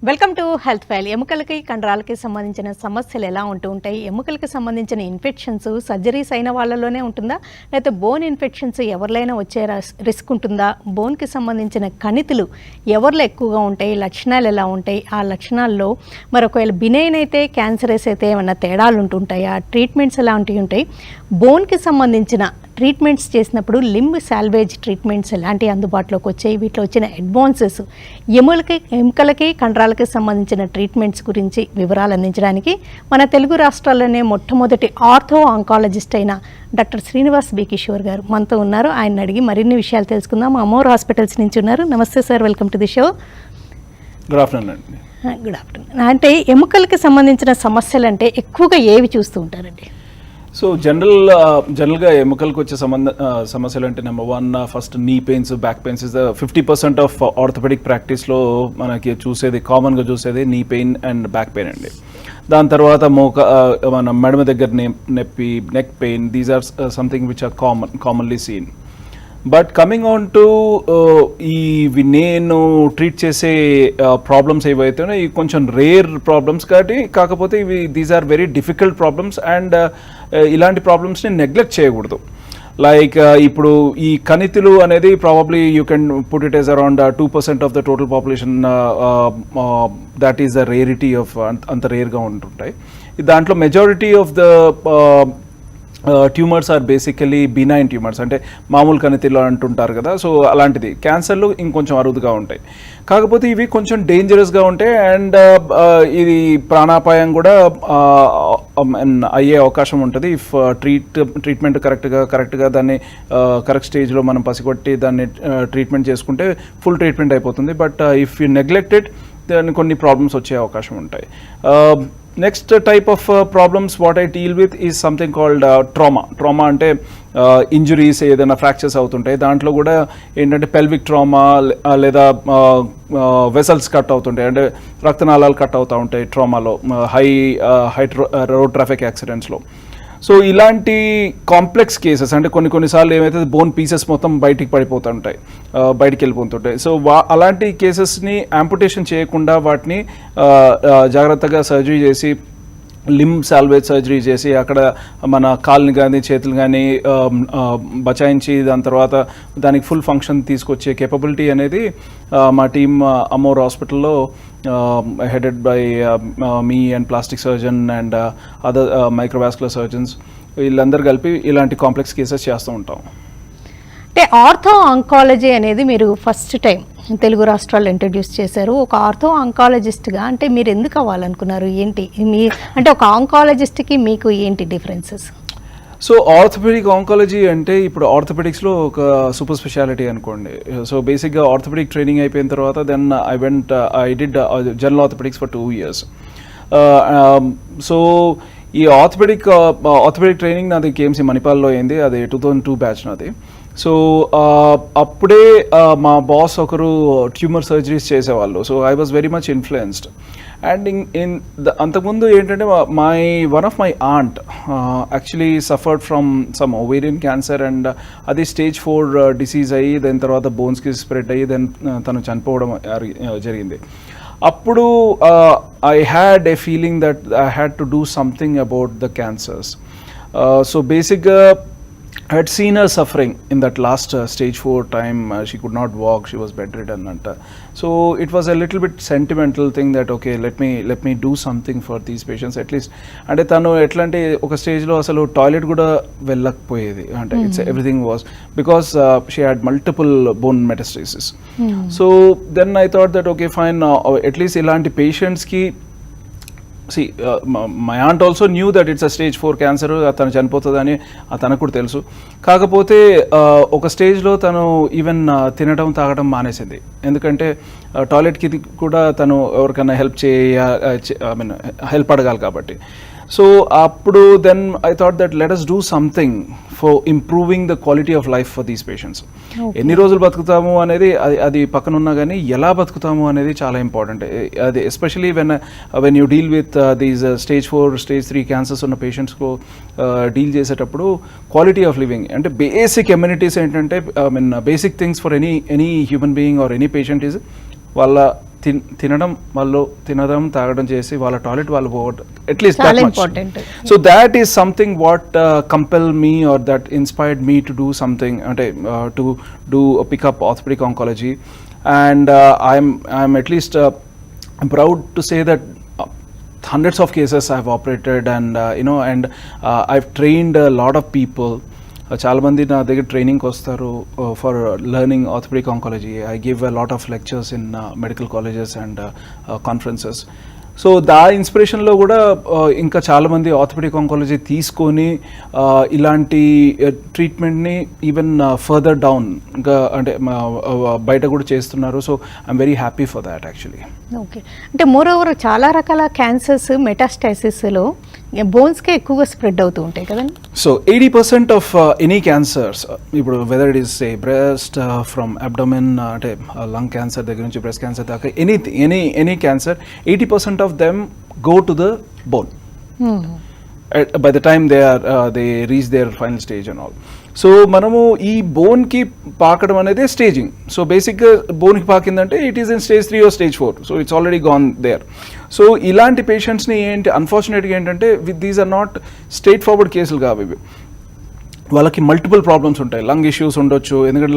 Welcome to health file. ఎముకలకి కండరాలకి సంబంధించిన సమస్యలు ఎలా ఉంటాయి? ఎముకలకి సంబంధించిన ఇన్ఫెక్షన్స్ సర్జరీస్ అయిన వాళ్ళలోనే ఉంటుందా, లేకపోతే బోన్ ఇన్ఫెక్షన్స్ ఎవరిలైనా వచ్చే రిస్క్ ఉంటుందా? బోన్కి సంబంధించిన కణితులు ఎవరిలో ఎక్కువగా ఉంటాయి? లక్షణాలు ఎలా ఉంటాయి? ఆ లక్షణాల్లో మరి ఒకవేళ బినైన్ అయితే క్యాన్సరస్ అయితే ఏమన్నా తేడాలు ఉంటుంటాయా? ట్రీట్మెంట్స్ ఎలాంటివి ఉంటాయి? బోన్కి సంబంధించిన ట్రీట్మెంట్స్ చేసినప్పుడు లింబ్ సాల్వేజ్ ట్రీట్మెంట్స్ ఎలాంటివి అందుబాటులోకి వచ్చాయి? వీటిలో వచ్చిన అడ్వాన్సెస్ ఎముకలకి కండరాలకి సంబంధించిన ట్రీట్మెంట్స్ గురించి వివరాలు అందించడానికి మన తెలుగు రాష్ట్రాల్లోనే మొట్టమొదటి ఆర్థో ఆంకాలజిస్ట్ అయిన డాక్టర్ శ్రీనివాస్ బి కిషోర్ గారు మనతో ఉన్నారు. ఆయన అడిగి మరిన్ని విషయాలు తెలుసుకుందాం. అమోర్ హాస్పిటల్స్ నుంచి ఉన్నారు. నమస్తే sir, welcome to the show. Good afternoon అండి. Good afternoon. అంటే ఎముకలకి సంబంధించిన సమస్యలు అంటే ఎక్కువగా ఏవి చూస్తూ ఉంటారండి? సో జనరల్గా ఎముకలకు వచ్చే సమస్యలు అంటే number one first knee pains, back pains is the 50% of orthopaedic ప్రాక్టీస్లో మనకి కామన్గా చూసేది knee pain and back pain అండి. దాని తర్వాత మన మెడమ దగ్గర నొప్పి, neck pain, these are something which are commonly seen. But coming on to ఇవి నేను ట్రీట్ చేసే ప్రాబ్లమ్స్ ఏవైతే ఇవి కొంచెం రేర్ ప్రాబ్లమ్స్ కాకపోతే ఇవి these are very difficult problems and ఇలాంటి ప్రాబ్లమ్స్ని నెగ్లెక్ట్ చేయకూడదు. లైక్ ఇప్పుడు ఈ కణితులు అనేది probably you can put it as around 2% of the total population. That is the rarity of అంత రేర్గా ఉంటుంటాయి. దాంట్లో majority of the tumours are basically benign tumours, అంటే మామూలు కణితిలో అంటుంటారు కదా. సో అలాంటిది క్యాన్సర్లు ఇంకొంచెం అరుదుగా ఉంటాయి. కాకపోతే ఇవి కొంచెం డేంజరస్గా ఉంటాయి అండ్ ఇది ప్రాణాపాయం కూడా అయ్యే అవకాశం ఉంటుంది. ఇఫ్ ట్రీట్మెంట్ కరెక్ట్గా దాన్ని కరెక్ట్ స్టేజ్లో మనం పసిగొట్టి దాన్ని ట్రీట్మెంట్ చేసుకుంటే ఫుల్ ట్రీట్మెంట్ అయిపోతుంది. బట్ ఇఫ్ యూ నెగ్లెక్టెడ్ దాన్ని కొన్ని ప్రాబ్లమ్స్ వచ్చే అవకాశం ఉంటాయి. Next type of problems what I deal with is something called trauma. అంటే ఇంజురీస్, ఏదైనా ఫ్రాక్చర్స్ అవుతుంటాయి. దాంట్లో కూడా ఏంటంటే పెల్విక్ ట్రామా లేదా వెసల్స్ కట్ అవుతుంటాయి, అంటే రక్తనాళాలు కట్ అవుతూ ఉంటాయి ట్రామాలో, హై రోడ్ ట్రాఫిక్ యాక్సిడెంట్స్లో. సో ఇలాంటి కాంప్లెక్స్ కేసెస్ అంటే కొన్నిసార్లు ఏమైతే బోన్ పీసెస్ మొత్తం బయటికి పడిపోతుంటాయి, బయటికి వెళ్ళిపోతుంటాయి. సో అలాంటి కేసెస్ని యాంపుటేషన్ చేయకుండా వాటిని జాగ్రత్తగా సర్జరీ చేసి, లింబ్ సాల్వేజ్ సర్జరీ చేసి అక్కడ మన కాళ్ళని కానీ చేతులు కానీ బచాయించి దాని తర్వాత దానికి ఫుల్ ఫంక్షన్ తీసుకొచ్చే కేపబిలిటీ అనేది మా టీమ్ అమోర్ హాస్పిటల్లో headed by me and plastic surgeon and other microvascular surgeons, వీళ్ళందరూ కలిపి ఇలాంటి కాంప్లెక్స్ కేసెస్ చేస్తూ ఉంటాం. అంటే ఆర్థో ఆంకాలజీ అనేది మీరు ఫస్ట్ టైం తెలుగు రాష్ట్రాల్లో ఇంట్రడ్యూస్ చేశారు. ఒక ఆర్థో ఆంకాలజిస్ట్గా అంటే మీరు ఎందుకు అవ్వాలనుకున్నారు? ఏంటి అంటే ఒక ఆంకాలజిస్ట్కి మీకు ఏంటి డిఫరెన్సెస్? సో ఆర్థోపెడిక్ ఆంకాలజీ అంటే ఇప్పుడు ఆర్థోపెడిక్స్లో ఒక సూపర్ స్పెషాలిటీ అనుకోండి. సో బేసిక్గా ఆర్థోపెడిక్ ట్రైనింగ్ అయిపోయిన తర్వాత then I did general orthopaedics for 2 years. So ఈ ఆర్థోపెడిక్ ట్రైనింగ్ నాది కేఎంసీ మణిపాల్లో అయింది. అది 2002 బ్యాచ్ నాది. సో అప్పుడే మా బాస్ ఒకరు ట్యూమర్ సర్జరీస్ చేసేవాళ్ళు. So I was very much influenced. And అంతకుముందు ఏంటంటే one of my aunt actually suffered from some ovarian cancer and అది స్టేజ్ 4 డిసీజ్ అయ్యి దాని తర్వాత బోన్స్కి స్ప్రెడ్ అయ్యి దెన్ తను చనిపోవడం జరిగింది. అప్పుడు I had a feeling that I had to do something about the cancers. So బేసిక్గా I had seen her suffering in that last stage 4 time. She could not walk, she was bedridden anta. So it was a little bit sentimental thing that okay, let me do something for these patients at least. Ante tanu etlante oka stage lo asalu toilet kuda vellakpoyedi ante it's everything was because she had multiple bone metastasis. So then I thought that okay fine, at least ilanti patients ki see my aunt also knew that it's a stage 4 cancer, తను చనిపోతుందని తనకు కూడా తెలుసు. కాకపోతే ఒక స్టేజ్లో తను even తినడం తాగడం మానేసింది. ఎందుకంటే టాయిలెట్కి కూడా తను ఎవరికైనా హెల్ప్ అడగాలి కాబట్టి. సో అప్పుడు then I thought that let us do something for improving the quality of life for these patients. ఎన్ని రోజులు బతుకుతాము అనేది అది పక్కన ఉన్నా కానీ ఎలా బతుకుతాము అనేది చాలా ఇంపార్టెంట్. అది especially when you deal with these stage 4 stage 3 cancers ఉన్న పేషెంట్స్కు డీల్ చేసేటప్పుడు క్వాలిటీ ఆఫ్ లివింగ్ అంటే బేసిక్ ఎమ్యూనిటీస్ ఏంటంటే basic things for any human being or any patient is వాళ్ళ తినడం తాగడం చేసి వాళ్ళ టాయిలెట్ వాళ్ళు పోవడం అట్లీస్ట్ చాలా important. So that is something what compel me or that inspired me to do something, అంటే to do pick up orthopaedic oncology. And I'm at least proud to say that hundreds of cases I've operated, and I've trained a lot of people. చాలా మంది నా దగ్గర ట్రైనింగ్కి వస్తారు for learning orthopaedic oncology. I give a lot of lectures in medical colleges and conferences. So the ఇన్స్పిరేషన్లో కూడా ఇంకా చాలామంది ఆర్థోపెడిక్ ఆంకాలజీ తీసుకొని ఇలాంటి ట్రీట్మెంట్ని ఈవెన్ ఫర్దర్ డౌన్ ఇంకా అంటే బయట కూడా చేస్తున్నారు. So I'm very happy for that actually. Okay, అంటే మోర్ ఓవర్ చాలా రకాల క్యాన్సర్స్ మెటాస్టాసిస్లో బోన్స్కే ఎక్కువగా స్ప్రెడ్ అవుతూ ఉంటాయి కదండి. సో 80% ఆఫ్ ఎనీ క్యాన్సర్స్, ఇప్పుడు whether it is breast, from abdomen అంటే లంగ్ క్యాన్సర్ దగ్గర నుంచి బ్రెస్ట్ క్యాన్సర్ దాకా any cancer, 80% of them go to the bone by the time they reach their final stage and all. So మనము ఈ బోన్కి పాకడం అనేది స్టేజింగ్. సో బేసిక్గా బోన్కి పాకిందంటే it is in stage 3 or stage 4. So it's already gone there. So ఇలాంటి పేషెంట్స్ని అన్ఫార్చునేట్గా ఏంటంటే these are not straightforward కేసులు కావు ఇవి. వాళ్ళకి మల్టిపుల్ ప్రాబ్లమ్స్ ఉంటాయి. లంగ్ ఇష్యూస్ ఉండొచ్చు, ఎందుకంటే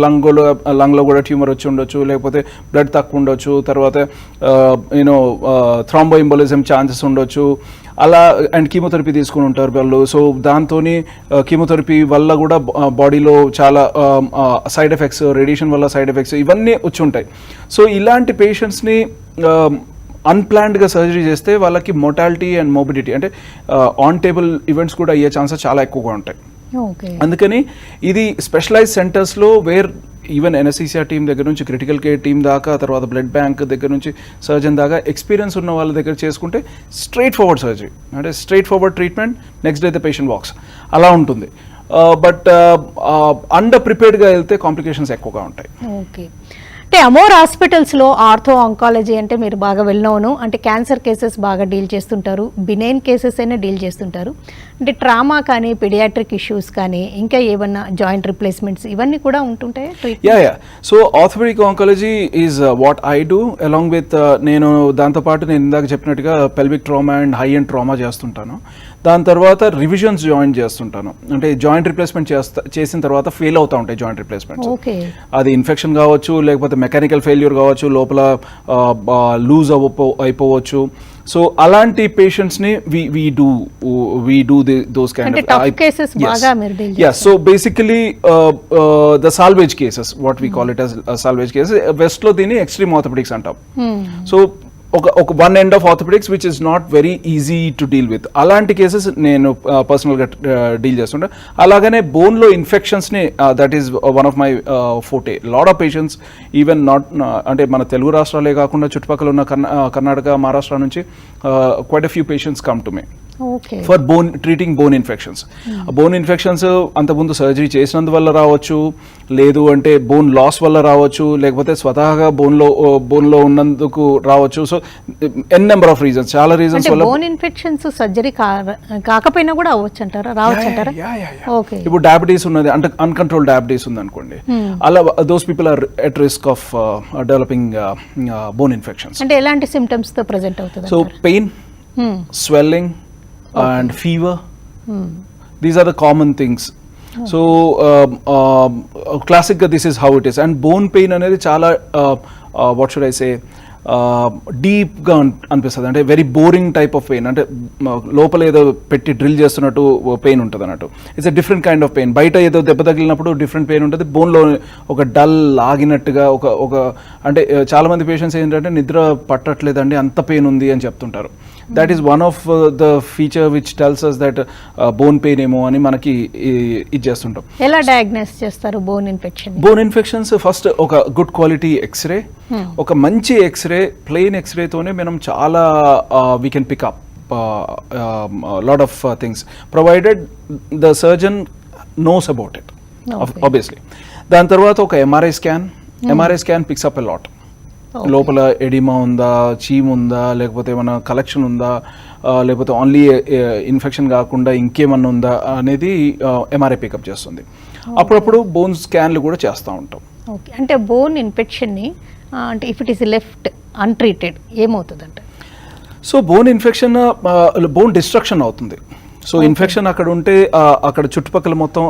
లంగ్లో కూడా ట్యూమర్ వచ్చి ఉండొచ్చు, లేకపోతే బ్లడ్ తక్కువ ఉండొచ్చు, తర్వాత థ్రాంబోఎంబోలిజం ఛాన్సెస్ ఉండొచ్చు అలా. అండ్ కీమోథెరపీ తీసుకుని ఉంటారు వాళ్ళు. సో దాంతో కీమోథెరపీ వల్ల కూడా బాడీలో చాలా సైడ్ ఎఫెక్ట్స్, రేడియేషన్ వల్ల సైడ్ ఎఫెక్ట్స్ ఇవన్నీ వచ్చి ఉంటాయి. సో ఇలాంటి పేషెంట్స్ని అన్ప్లాన్డ్గా సర్జరీ చేస్తే వాళ్ళకి మోర్టాలిటీ అండ్ మోబిడిటీ అంటే ఆన్ టేబుల్ ఈవెంట్స్ కూడా అయ్యే ఛాన్సెస్ చాలా ఎక్కువగా ఉంటాయి. అందుకని ఇది స్పెషలైజ్ సెంటర్స్లో వేర్ ఈవెన్ ఎనస్థీసియా టీం దగ్గర నుంచి క్రిటికల్ కేర్ టీం దాకా, తర్వాత బ్లడ్ బ్యాంక్ దగ్గర నుంచి సర్జన్ దాకా ఎక్స్పీరియన్స్ ఉన్న వాళ్ళ దగ్గర చేసుకుంటే స్ట్రైట్ ఫార్వర్డ్ సర్జరీ, అంటే straight forward treatment, next day the patient walks అలా ఉంటుంది. బట్ అండర్ ప్రిపేర్డ్గా వెళ్తే కాంప్లికేషన్స్ ఎక్కువగా ఉంటాయి. ఓకే, అంటే అమోర్ హాస్పిటల్స్లో ఆర్థో ఆంకాలజీ అంటే మీరు బాగా వెళ్ళినవును, అంటే క్యాన్సర్ కేసెస్ బాగా డీల్ చేస్తుంటారు, బినైన్ కేసెస్ అయినా డీల్ చేస్తుంటారు, అంటే ట్రామా కానీ పీడియాట్రిక్ ఇష్యూస్ కానీ ఇంకా ఏమన్నా జాయింట్ రిప్లేస్మెంట్స్ ఇవన్నీ కూడా ఉంటుంటాయి. Yeah so orthopaedic oncology is what I do along with నేను దాంతోపాటు నేను ఇందాక చెప్పినట్టుగా pelvic trauma and high and trauma చేస్తుంటాను. దాని తర్వాత రివిజన్స్ జాయింట్ చేస్తుంటాను, అంటే జాయింట్ రిప్లేస్మెంట్ చేసిన తర్వాత ఫెయిల్ అవుతూ ఉంటాయి జాయింట్ రిప్లేస్మెంట్స్. అది ఇన్ఫెక్షన్ కావచ్చు, లేకపోతే మెకానికల్ ఫెయిల్యూర్ కావచ్చు, లోపల లూజ్ అయిపోవచ్చు. సో అలాంటి పేషెంట్స్ని we do those kind of cases. Yes, so basically the salvage cases, what we call it as salvage cases, west lo dini extreme orthopedics antam. So ఒక one end of orthopaedics which is not very easy to deal with, అలాంటి cases నేను పర్సనల్గా deal చేస్తుంటా. అలాగనే బోన్లో ఇన్ఫెక్షన్స్ని that is one of my forte. Lot of patients even not అంటే మన తెలుగు రాష్ట్రాలే కాకుండా చుట్టుపక్కల ఉన్న కర్ణాటక, మహారాష్ట్ర నుంచి quite a few patients come to me for treating bone infections. Bone infections అంతకుముందు సర్జరీ చేసినందువల్ల రావచ్చు, లేదు అంటే బోన్ లాస్ వల్ల రావచ్చు, లేకపోతే స్వతహాగా బోన్లో ఉన్నందుకు రావచ్చు. So N number of reasons, చాలా రీజన్స్ వల్ల బోన్ ఇన్ఫెక్షన్స్ సర్జరీ కాకపోయినా కూడా రావచ్చు అంటారా? ఇప్పుడు డయాబెటీస్ ఉన్నది అంటే అన్కంట్రోల్ డయాబెటీస్ ఉంది అనుకోండి, అలా those people are at risk of developing bone infections. అంటే ఎలాంటి సిమ్టమ్స్ తో ప్రెజెంట్ అవుతుంది? So pain, swelling and fever, these are the common things. So classic this is how it is. And bone pain anedi chala what should I say, డీప్గా అనిపిస్తుంది, అంటే very boring type of pain, అంటే లోపల ఏదో పెట్టి drill చేస్తున్నట్టు pain ఉంటుంది అన్నట్టు. It's a different kind of pain. బయట ఏదో దెబ్బ తగిలినప్పుడు డిఫరెంట్ పెయిన్ ఉంటుంది, బోన్లో ఒక డల్ ఆగినట్టుగా ఒక అంటే చాలామంది పేషెంట్స్ ఏంటంటే నిద్ర పట్టట్లేదండి అంత పెయిన్ ఉంది అని చెప్తుంటారు. That is one of the feature which tells us that bone pain ఏమో అని మనకి ఇది చేస్తుంటాం. ఎలా డయాగ్నోస్ చేస్తారు bone infection? Bone infections first ఒక గుడ్ క్వాలిటీ ఎక్స్రే, ఒక మంచి ఎక్స్రే, ప్లెయిన్ ఎక్స్రేతోనే మనం చాలా we can pick up lot of things provided the surgeon knows about it obviously. దాని తర్వాత ఒక MRI scan picks up a lot. లోపల ఎడిమా ఉందా, చీమ్ ఉందా, లేకపోతే ఏమైనా కలెక్షన్ ఉందా, లేకపోతే ఓన్లీ ఇన్ఫెక్షన్ కాకుండా ఇంకేమన్నా ఉందా అనేది ఎంఆర్ఐ పికప్ చేస్తుంది. అప్పుడప్పుడు బోన్ స్కాన్లు కూడా చేస్తూ ఉంటాం. ఓకే, అంటే బోన్ ఇన్ఫెక్షన్ని అంటే if it is left untreated ఏమవుతుందంటే? So bone infection bone destruction అవుతుంది. సో ఇన్ఫెక్షన్ అక్కడ ఉంటే అక్కడ చుట్టుపక్కల మొత్తం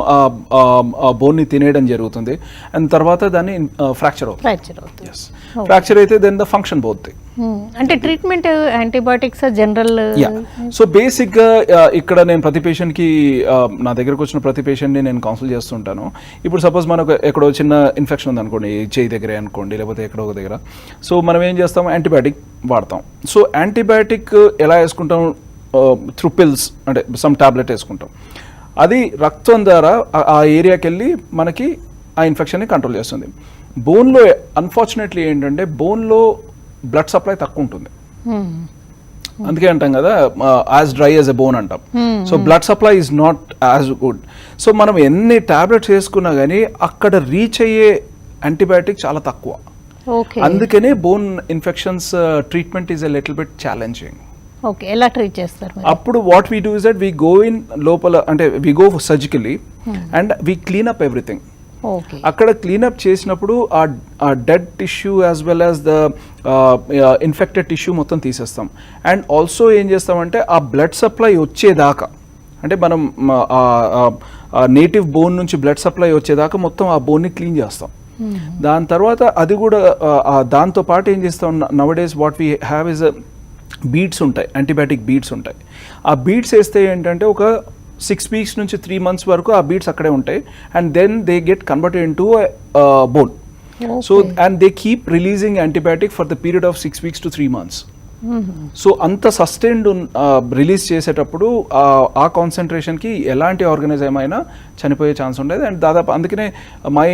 ఆ బోన్ని తినేయడం జరుగుతుంది అండ్ తర్వాత దాన్ని ఫ్రాక్చర్ అవుతుంది. ఫ్రాక్చర్ అయితే దెన్ ద ఫంక్షన్ పోతుంది. అంటే ట్రీట్మెంట్ యాంటీబయాటిక్స్ జనరల్. సో బేసిక్గా ఇక్కడ నేను ప్రతి పేషెంట్కి నా దగ్గరకు వచ్చిన ప్రతి పేషెంట్ని నేను కౌన్సిల్ చేస్తుంటాను. ఇప్పుడు సపోజ్ మనకు ఎక్కడో చిన్న ఇన్ఫెక్షన్ ఉంది అనుకోండి, చేయి దగ్గరే అనుకోండి, లేకపోతే ఎక్కడో ఒక దగ్గర, సో మనం ఏం చేస్తాం, యాంటీబయాటిక్ వాడతాం. సో యాంటీబయాటిక్ ఎలా వేసుకుంటాం, త్రూ పిల్స్ అంటే సమ్ టాబ్లెట్ వేసుకుంటాం. అది రక్తం ద్వారా ఆ ఏరియాకి వెళ్ళి మనకి ఆ ఇన్ఫెక్షన్ని కంట్రోల్ చేస్తుంది. బోన్లో అన్ఫార్చునేట్లీ ఏంటంటే బోన్లో బ్లడ్ సప్లై తక్కువ ఉంటుంది. అందుకే అంటాం కదా as dry as a bone అంటాం. So blood supply is not as good. So మనం ఎన్ని టాబ్లెట్స్ వేసుకున్నా కానీ అక్కడ రీచ్ అయ్యే యాంటీబయాటిక్ చాలా తక్కువ. అందుకనే bone infections treatment is a little bit challenging. Okay, ఎలా ట్రీట్ చేస్తారు? అప్పుడు what we do is that we go in లోపల, అంటే we go surgically and we clean up everything. అక్కడ క్లీనప్ చేసినప్పుడు ఆ dead tissue as well as the infected tissue మొత్తం తీసేస్తాం. అండ్ ఆల్సో ఏం చేస్తామంటే ఆ బ్లడ్ సప్లై వచ్చేదాకా, అంటే మనం నేటివ్ బోన్ నుంచి బ్లడ్ సప్లై వచ్చేదాకా మొత్తం ఆ బోన్ని క్లీన్ చేస్తాం. దాని తర్వాత అది కూడా దాంతో పాటు ఏం చేస్తాం, nowadays what we have is beads ఉంటాయి, యాంటీబయాటిక్ బీడ్స్ ఉంటాయి. ఆ బీడ్స్ వేస్తే ఏంటంటే ఒక 6 weeks నుంచి 3 months వరకు ఆ బీడ్స్ అక్కడే ఉంటాయి and then they get converted into bone. So and they keep releasing antibiotic for the period of 6 weeks to 3 months. So అంత సస్టైన్డ్ రిలీజ్ చేసేటప్పుడు ఆ కాన్సన్ట్రేషన్కి ఎలాంటి ఆర్గానిజం అయినా చనిపోయే ఛాన్స్ ఉండేది. అండ్ దాదాపు అందుకనే my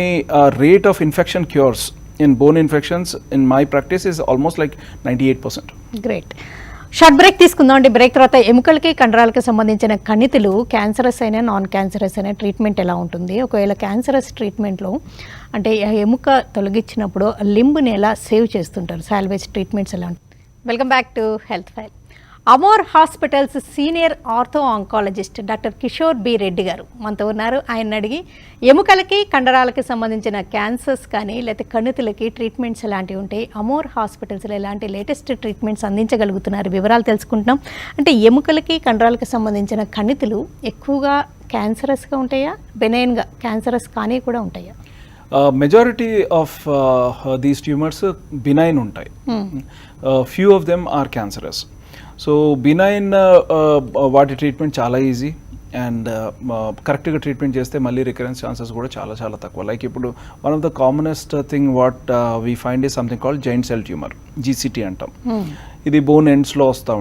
rate of infection cures in bone infections in my practice is almost like 98%. Great. Short break తీసుకుందాం అండి. బ్రేక్ తర్వాత ఎముకలకి కండరాలకి సంబంధించిన కణితులు క్యాన్సరస్ అయినా నాన్ క్యాన్సరస్ అయినా ట్రీట్మెంట్ ఎలా ఉంటుంది, ఒకవేళ క్యాన్సరస్ ట్రీట్మెంట్లో అంటే ఎముక తొలగించినప్పుడు లింబ్ని ఎలా సేవ్ చేస్తుంటారు, సాల్వేజ్ ట్రీట్మెంట్స్ ఎలా ఉంటుంది? Welcome back to health file. Amor hospitals senior ortho oncologist doctor Kishore B Reddy గారు మనతో ఉన్నారు. ఆయన అడిగి ఎముకలకి కండరాలకి సంబంధించిన క్యాన్సర్స్ కానీ లేకపోతే కణితులకి ట్రీట్మెంట్స్ ఎలాంటివి ఉంటాయి, అమోర్ హాస్పిటల్స్లో ఎలాంటి లేటెస్ట్ ట్రీట్మెంట్స్ అందించగలుగుతున్నారు, వివరాలు తెలుసుకుంటున్నాం. అంటే ఎముకలకి కండరాలకి సంబంధించిన కణితులు ఎక్కువగా క్యాన్సరస్గా ఉంటాయా, బెనైన్గా క్యాన్సరస్ కానీ కూడా ఉంటాయా? Majority of these tumours benign ఉంటాయి. Few of them are cancerous. So benign వాటి ట్రీట్మెంట్ చాలా ఈజీ అండ్ కరెక్ట్గా ట్రీట్మెంట్ చేస్తే మళ్ళీ రికరెన్స్ ఛాన్సెస్ కూడా చాలా చాలా తక్కువ. లైక్ ఇప్పుడు one of the commonest thing what we find is something called giant cell tumour, GCT అంటాం. ఇది బోన్ ఎండ్స్లో వస్తూ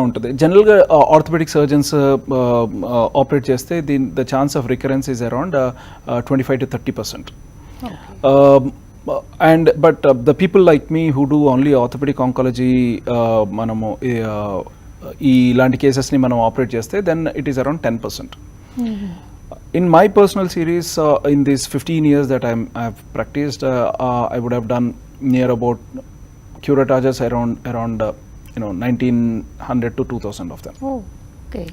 ఉంటుంది. జనరల్గా ఆర్థోపెడిక్ సర్జన్స్ ఆపరేట్ చేస్తే the chance of recurrence is around 25 to 30%. And but the people like me who do only orthopedic oncology, మనము ఈ ఇలాంటి కేసెస్ని మనం ఆపరేట్ చేస్తే then it is around 10%. In my personal series, in these 15 years that I have practiced, I would have done near about curatages around 1900 to 2000 of them. Oh, okay.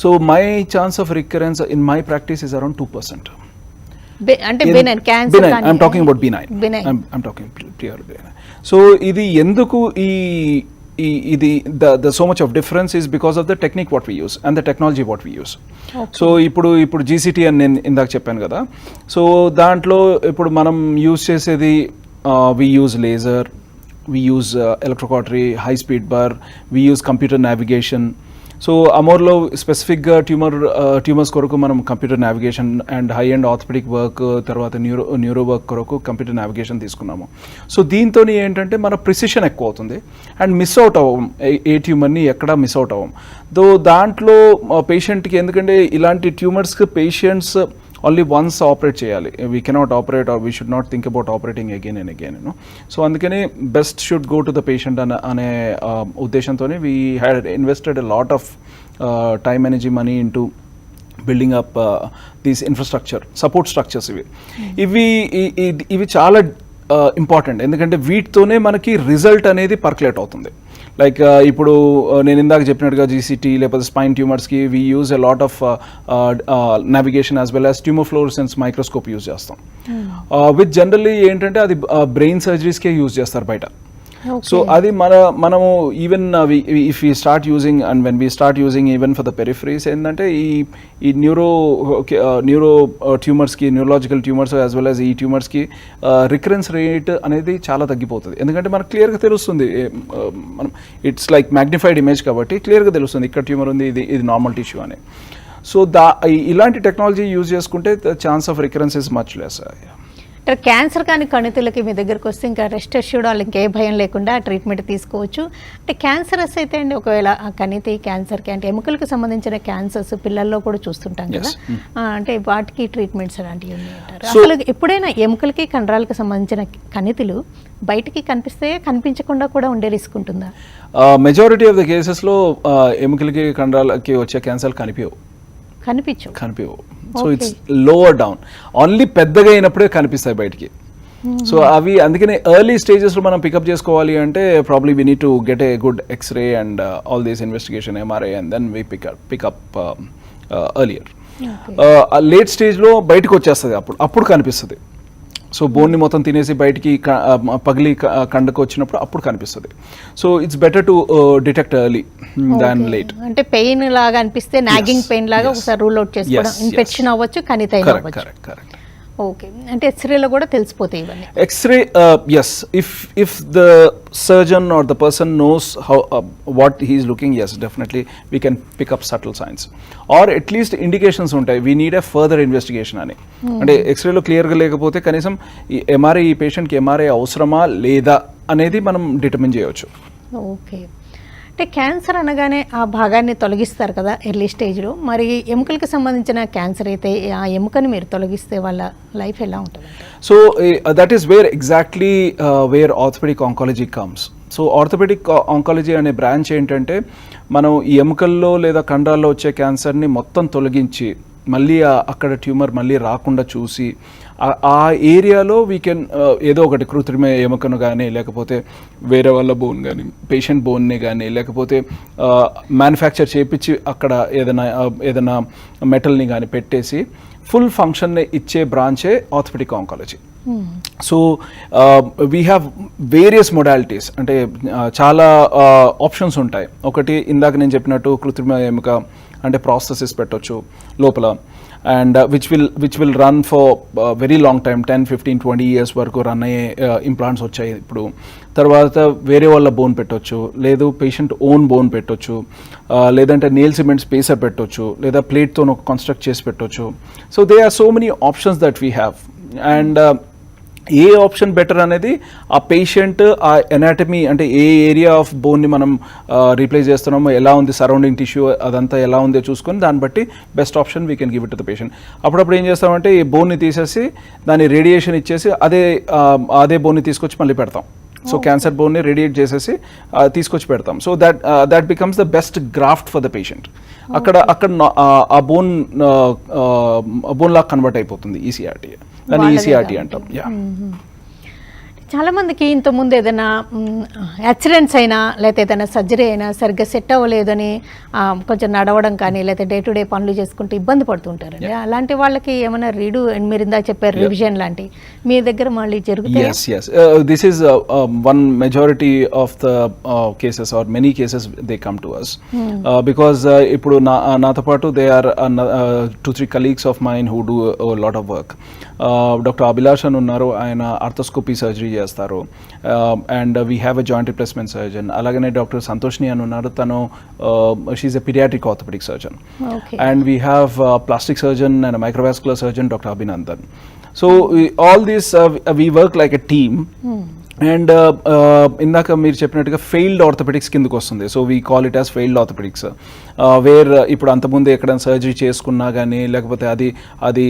So my chance of recurrence in my practice is around 2%. అంటే benign cancer benign, I'm talking about benign. I'm talking pure benign. So ఇది ఎందుకు ఇది the so much of difference is because of the technique what we use and the technology what we use. So ఇప్పుడు GCT అని నేను ఇందాక చెప్పాను కదా. So దాంట్లో ఇప్పుడు మనం యూజ్ చేసేది we use laser, we use electrocautery, high speed bar, we use computer navigation. So అమోర్లో స్పెసిఫిక్గా ట్యూమర్స్ కొరకు మనం computer navigation and high and orthopaedic work, తర్వాత న్యూరో వర్క్ కొరకు కంప్యూటర్ నావిగేషన్ తీసుకున్నాము. సో దీంతో ఏంటంటే మన ప్రిసిషన్ ఎక్కువ అవుతుంది అండ్ మిస్ అవుట్ అవ్వం, ఏ ట్యూమర్ని ఎక్కడా మిస్ అవుట్ అవ్వం. దాంట్లో పేషెంట్కి, ఎందుకంటే ఇలాంటి ట్యూమర్స్కి పేషెంట్స్ ఓన్లీ వన్స్ ఆపరేట్ చేయాలి. We cannot operate or we should not think about operating again and again. So అందుకని best should go to the patient అనే ఉద్దేశంతోనే we had invested a lot of time, energy, money in to building up these infrastructure, support structures. ఇవి చాలా important, ఎందుకంటే వీటితోనే మనకి result అనేది percolate అవుతుంది. లైక్ ఇప్పుడు నేను ఇందాక చెప్పినట్టుగా జీసీటీ లేకపోతే స్పైన్ ట్యూమర్స్కి we use a lot of navigation as well as tumour fluorescence microscope use చేస్తాం. విత్ జనరల్లీ ఏంటంటే అది బ్రెయిన్ సర్జరీస్కే యూజ్ చేస్తారు బయట. సో అది మనము even if we start using and when we start using even for the peripheries ఏంటంటే ఈ neuro ట్యూమర్స్కి, neurological tumours as well as ఈ ట్యూమర్స్కి రికరెన్స్ రేట్ అనేది చాలా తగ్గిపోతుంది. ఎందుకంటే మనకు క్లియర్గా తెలుస్తుంది, మనం ఇట్స్ లైక్ మ్యాగ్నిఫైడ్ ఇమేజ్ కాబట్టి క్లియర్గా తెలుస్తుంది ఇక్కడ ట్యూమర్ ఉంది, ఇది నార్మల్ టిష్యూ అని. సో ఇలాంటి టెక్నాలజీ యూజ్ చేసుకుంటే the chance of recurrence is much less. Cancer కానీ కణితులకి మీ దగ్గరకు వస్తే ఇంకా రెస్ట్ అష్యూర్డ్ వాళ్ళు ఇంకే భయం లేకుండా ట్రీట్మెంట్ తీసుకోవచ్చు. అంటే క్యాన్సరస్ అయితే అండి, ఒకవేళ ఆ కణితి క్యాన్సర్కి అంటే ఎముకలకు సంబంధించిన క్యాన్సర్స్ పిల్లల్లో కూడా చూస్తుంటాం కదా, అంటే వాటికి ట్రీట్మెంట్స్ అలాంటివి ఉన్నాయంటారు. అసలు ఎప్పుడైనా ఎముకలకి కండరాలకు సంబంధించిన కణితులు బయటికి కనిపిస్తే కనిపించకుండా కూడా ఉండే రిస్క్ ఉంటుందా? మెజారిటీ ఆఫ్ ద కేసెస్లో ఎముకలకి కండరాలకి వచ్చే క్యాన్సర్ కనిపించవు. So it's lower down, only పెద్దగా అయినప్పుడే కనిపిస్తాయి బయటికి. సో అవి అందుకనే ఎర్లీ స్టేజెస్లో మనం పికప్ చేసుకోవాలి అంటే probably we need to get a good X-ray and all these investigation, MRI, and then we pick up earlier. Late స్టేజ్లో బయటకు వచ్చేస్తుంది, అప్పుడు కనిపిస్తుంది. సో బోన్ని మొత్తం తినేసి బయటికి పగిలి కండకు వచ్చినప్పుడు అప్పుడు కనిపిస్తుంది. So it's better to detect early than late. అంటే పెయిన్ లాగా అనిపిస్తే నాగింగ్ పెయిన్ లాగా ఒకసారి రూల్ అవుట్ చేసుకోవడం, ఇన్ఫెక్షన్ అవ్వచ్చు, కణితి అవ్వచ్చు. కరెక్ట్. ఓకే, అంటే ఎక్స్రేలో కూడా తెలిసిపోతాయి ఇవన్నీ. X-ray, yes, if the surgeon or the person knows how what he is looking, yes definitely we can pick up subtle signs or at least indications ఉంటాయి, we need a further investigation అని. అంటే ఎక్స్రేలో క్లియర్గా లేకపోతే కనీసం ఈ MRI, ఈ పేషెంట్కి MRI అవసరమా లేదా అనేది మనం డిటర్మిన్ చేయవచ్చు. ఓకే, అంటే క్యాన్సర్ అనగానే ఆ భాగాన్ని తొలగిస్తారు కదా ఎర్లీ స్టేజ్లో, మరి ఎముకలకు సంబంధించిన క్యాన్సర్ అయితే ఆ ఎముకని మీరు తొలగిస్తే వాళ్ళ లైఫ్ ఎలా ఉంటుంది? So that is where exactly where orthopaedic oncology comes. So orthopaedic oncology అనే బ్రాంచ్ ఏంటంటే మనం ఈ ఎముకల్లో లేదా కండరాల్లో వచ్చే క్యాన్సర్ని మొత్తం తొలగించి మళ్ళీ అక్కడ ట్యూమర్ మళ్ళీ రాకుండా చూసి ఆ ఏరియాలో వీ కెన్ ఏదో ఒకటి కృత్రిమ ఎముకను కానీ, లేకపోతే వేరే వాళ్ళ బోన్ కానీ, పేషెంట్ బోన్ని కానీ, లేకపోతే మ్యానుఫ్యాక్చర్ చేయించి అక్కడ ఏదైనా మెటల్ని కానీ పెట్టేసి ఫుల్ ఫంక్షన్ని ఇచ్చే బ్రాంచే orthopaedic oncology. So we have various modalities, అంటే చాలా ఆప్షన్స్ ఉంటాయి. ఒకటి ఇందాక నేను చెప్పినట్టు కృత్రిమ ఎముక అంటే ప్రాస్థెసిస్ పెట్టవచ్చు లోపల, and which will run for very long time, 10, 15, 20 years వరకు రన్ అయ్యే ఇంప్లాంట్స్ వచ్చాయి ఇప్పుడు. తర్వాత వేరే వాళ్ళ బోన్ పెట్టవచ్చు, లేదు పేషెంట్ ఓన్ బోన్ పెట్టవచ్చు, లేదంటే నేల్ సిమెంట్ స్పేసర్ పెట్టవచ్చు, లేదా ప్లేట్తో కన్స్ట్రక్ట్ చేసి పెట్టవచ్చు. So they are so many options that we have. And a option better అనేది ఆ పేషెంట్ ఆ ఎనాటమీ, అంటే ఏ ఏరియా ఆఫ్ బోన్ని మనం రీప్లేస్ చేస్తున్నామో, ఎలా ఉంది సరౌండింగ్ టిష్యూ అదంతా ఎలా ఉందో చూసుకొని దాన్ని బట్టి best option we can give it to the patient. అప్పుడప్పుడు ఏం చేస్తామంటే ఈ బోన్ని తీసేసి దాన్ని రేడియేషన్ ఇచ్చేసి అదే బోన్ని తీసుకొచ్చి మళ్ళీ పెడతాం. సో క్యాన్సర్ బోన్ని రేడియేట్ చేసేసి తీసుకొచ్చి పెడతాం. So that becomes the best graft for the patient. అక్కడ ఆ బోన్ లాగా కన్వర్ట్ అయిపోతుంది, ECRT, దాన్ని ECRT అంటాం. చాలామందికి ఇంతకుముందు ఏదైనా యాక్సిడెంట్స్ అయినా లేకపోతే ఏదైనా సర్జరీ అయినా సరిగ్గా సెట్ అవ్వలేదని కొంచెం నడవడం కానీ లేకపోతే డే టు డే పనులు చేసుకుంటూ ఇబ్బంది పడుతుంటారండి. అలాంటి వాళ్ళకి ఏమైనా మీరు ఇందాక చెప్పారు రివిజన్ లాంటి మీ దగ్గర మళ్ళీ జరుగుతాయి? Yes. This is one majority of the cases or many cases they come to us because ఇప్పుడు నాతో పాటు they are 2-3 colleagues of mine who do a lot of work. Doctor Abhilash అని ఉన్నారు, ఆయన ఆర్థోస్కోపీ సర్జరీ చేస్తారు, and we have a joint replacement surgeon. అలాగనే doctor సంతోష్ని అని ఉన్నారు, తను she's a paediatric orthopaedic surgeon. And we have plastic surgeon and microvascular surgeon doctor Abhinandan. So all these we work like a team. And ఇందాక మీరు చెప్పినట్టుగా failed orthopaedics కిందకు వస్తుంది. So we call it as failed orthopaedics, where ఇప్పుడు అంతకుముందు ఎక్కడైనా surgery చేసుకున్నా కానీ లేకపోతే అది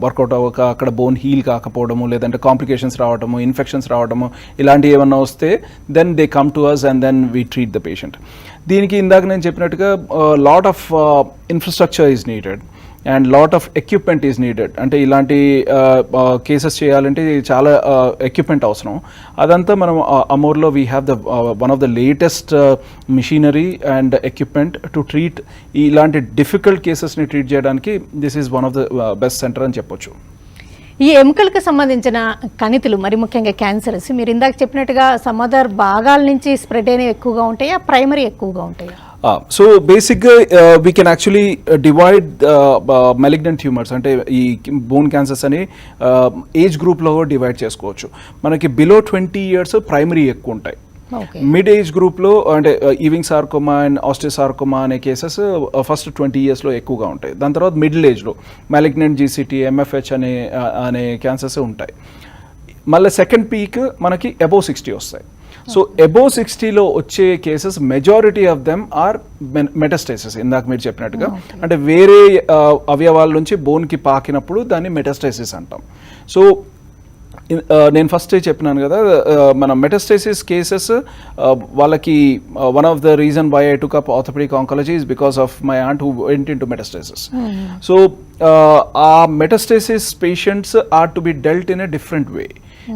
వర్కౌట్ అవ్వక అక్కడ బోన్ హీల్ కాకపోవడము, లేదంటే కాంప్లికేషన్స్ రావడము, ఇన్ఫెక్షన్స్ రావడము, ఇలాంటివి ఏమన్నా వస్తే then they come to us and then we treat the patient. దీనికి ఇందాక నేను చెప్పినట్టుగా lot of infrastructure is needed and lot of equipment is needed. అంటే ఇలాంటి కేసెస్ చేయాలంటే చాలా ఎక్విప్మెంట్ అవసరం. అదంతా మనం అమోర్లో we have the one of the latest machinery and equipment to treat ఇలాంటి డిఫికల్ట్ కేసెస్ని ట్రీట్ చేయడానికి. This is one of the best centre అని చెప్పొచ్చు. ఈ ఎముకలకు సంబంధించిన కణితులు మరి ముఖ్యంగా క్యాన్సర్స్ మీరు ఇందాక చెప్పినట్టుగా సమాధార భాగాల నుంచి స్ప్రెడ్ అయినవి ఎక్కువగా ఉంటాయా, ప్రైమరీ ఎక్కువగా ఉంటాయా? సో బేసిక్గా we can actually divide malignant tumours అంటే ఈ బోన్ క్యాన్సర్స్ అని ఏజ్ గ్రూప్లో డివైడ్ చేసుకోవచ్చు. మనకి బిలో 20 years ప్రైమరీ ఎక్కువ ఉంటాయి. మిడ్ ఏజ్ గ్రూప్లో అంటే ఈవింగ్ సార్కోమా అండ్ ఆస్టియోసార్కోమా అనే కేసెస్ ఫస్ట్ 20 yearsలో ఎక్కువగా ఉంటాయి. దాని తర్వాత మిడిల్ ఏజ్లో మ్యాలిగ్నెంట్ జీసీటీ, ఎంఎఫ్హెచ్ అనే క్యాన్సర్స్ ఉంటాయి. మళ్ళీ సెకండ్ పీక్ మనకి అబోవ్ 60 వస్తాయి. సో అబోవ్ 60లో వచ్చే cases majority of them are metastasis. ఇందాక మీరు చెప్పినట్టుగా అంటే వేరే అవయవాల నుంచి బోన్కి పాకినప్పుడు దాన్ని మెటాస్టైసిస్ అంటాం. సో నేను ఫస్ట్ చెప్పినాను కదా, మన మెటాస్టైసిస్ కేసెస్ వాళ్ళకి one of the reason why I took up orthopedic oncology is because of my aunt who went into metastasis. So uh metastasis patients are to be dealt in a different way.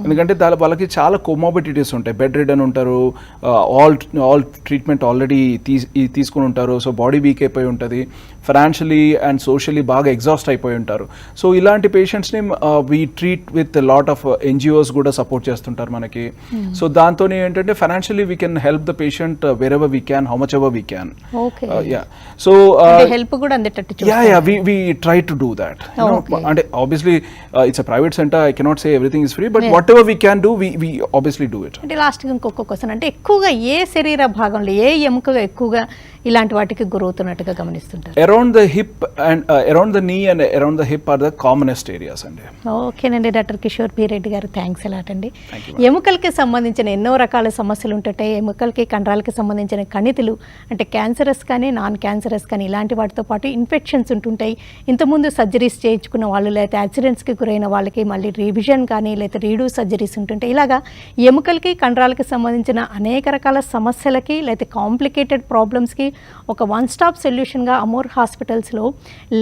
ఎందుకంటే వాళ్ళకి చాలా comorbidities ఉంటాయి. Bed ridden ఉంటారు, all treatment already తీసుకుని ఉంటారు. So body weak అయిపోయి ఉంటుంది, financially and socially బాగా ఎగ్జాస్ట్ అయిపోయి ఉంటారు. సో ఇలాంటి పేషెంట్స్ని we treat with lot of NGOs కూడా సపోర్ట్ చేస్తుంటారు మనకి. సో దాంతో ఏంటంటే financially we can help the patient wear ever we can, how much ever we can. So help కూడా we try to do that. And obviously it's a private center, I cannot say everything is free, but whatever we can do, we obviously do it. అంటే last ఇంకొక question, అంటే ఎక్కువగా ఏ శరీర భాగంలో ఏ ఎముకగా ఎక్కువగా ఇలాంటి వాటికి గురవుతున్నట్టుగా గమనిస్తుంటారు? Around the hip and around the knee and around the hip are the commonest areas అండి. ఓకేనండి డాక్టర్ కిషోర్ పి రెడ్డి గారు, థ్యాంక్స్ అలాట్ అండి. ఎముకలకి సంబంధించిన ఎన్నో రకాల సమస్యలు ఉంటుంటాయి. ఎముకలకి కండరాలకి సంబంధించిన కణితులు అంటే క్యాన్సరస్ కానీ నాన్ క్యాన్సరస్ కానీ ఇలాంటి వాటితో పాటు ఇన్ఫెక్షన్స్ ఉంటుంటాయి. ఇంతకుముందు సర్జరీస్ చేయించుకున్న వాళ్ళు లేకపోతే యాక్సిడెంట్స్కి గురైన వాళ్ళకి మళ్ళీ రివిజన్ కానీ లేకపోతే రీడూ సర్జరీస్ ఉంటుంటాయి. ఇలాగా ఎముకలకి కండరాలకి సంబంధించిన అనేక రకాల సమస్యలకి లేకపోతే కాంప్లికేటెడ్ ప్రాబ్లమ్స్కి ఒక వన్ స్టాప్ సొల్యూషన్గా అమోర్ హాస్పిటల్స్లో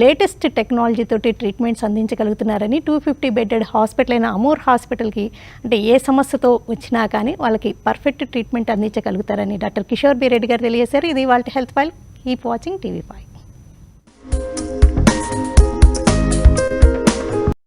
లేటెస్ట్ టెక్నాలజీ తోటి ట్రీట్మెంట్స్ అందించగలుగుతున్నారని 250 bedded హాస్పిటల్ అయిన అమోర్ హాస్పిటల్కి అంటే ఏ సమస్యతో వచ్చినా కానీ వాళ్ళకి పర్ఫెక్ట్ ట్రీట్మెంట్ అందించగలుగుతారని డాక్టర్ కిషోర్ బి రెడ్డి గారు తెలియజేశారు. ఇది వాళ్ళ health file. Keep watching TV5.